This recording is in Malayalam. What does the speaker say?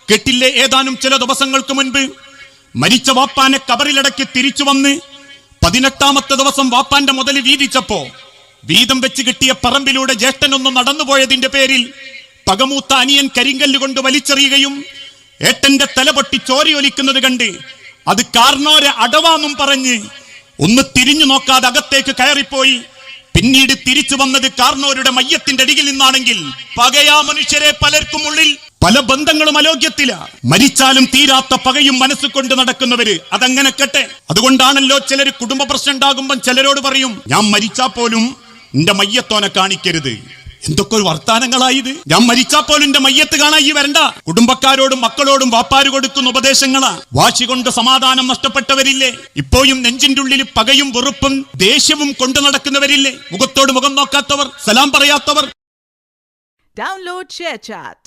കേട്ടില്ലേ, ഏതാനും ചില ദിവസങ്ങൾക്ക് മുൻപ് മരിച്ച വാപ്പാനെ കബറിലടക്കി തിരിച്ചു വന്ന് 18ാമത്തെ ദിവസം വാപ്പാന്റെ മുതൽ വീതിച്ചപ്പോ വീതം വെച്ച് കിട്ടിയ പറമ്പിലൂടെ ജ്യേഷ്ഠനൊന്നും നടന്നുപോയതിന്റെ പേരിൽ പകമൂത്ത അനിയൻ കരിങ്കല്ലുകൊണ്ട് വലിച്ചെറിയുകയും ഏട്ടന്റെ തല പൊട്ടി ചോരയൊലിക്കുന്നത് കണ്ട് അത് കാർന്നോരെ അടവാന്നും പറഞ്ഞ് ഒന്ന് തിരിഞ്ഞു നോക്കാതെ അകത്തേക്ക് കയറിപ്പോയി. പിന്നീട് തിരിച്ചു വന്നത് കാർന്നോരുടെ മയ്യത്തിന്റെ അടിയിൽ നിന്നാണെങ്കിൽ പകയാ മനുഷ്യരെ പലർക്കും ഉള്ളിൽ പല ബന്ധങ്ങളും അലോക്യത്തില. മരിച്ചാലും തീരാത്ത പകയും മനസ്സുകൊണ്ട് നടക്കുന്നവര് അതങ്ങനെ കെട്ടെ. അതുകൊണ്ടാണല്ലോ ചിലര് കുടുംബ പ്രശ്നം ഉണ്ടാകുമ്പം ചിലരോട് പറയും, ഞാൻ മരിച്ചാ പോലും എന്റെ മയ്യത്തോനെ കാണിക്കരുത്. എന്തൊക്കെ ഒരു വർത്താനങ്ങളായത്. ഞാൻ മരിച്ചാ പോലും എന്റെ മയ്യത്ത് കാണാൻ ഈ വരണ്ട. കുടുംബക്കാരോടും മക്കളോടും വാപ്പാര് കൊടുക്കുന്ന ഉപദേശങ്ങളാ. വാശി കൊണ്ട് സമാധാനം നഷ്ടപ്പെട്ടവരില്ലേ? ഇപ്പോഴും നെഞ്ചിന്റെ ഉള്ളിൽ പകയും വെറുപ്പും ദേഷ്യവും കൊണ്ടു നടക്കുന്നവരില്ലേ? മുഖത്തോട് മുഖം നോക്കാത്തവർ, സലാം പറയാത്തവർ. Download ShareChat.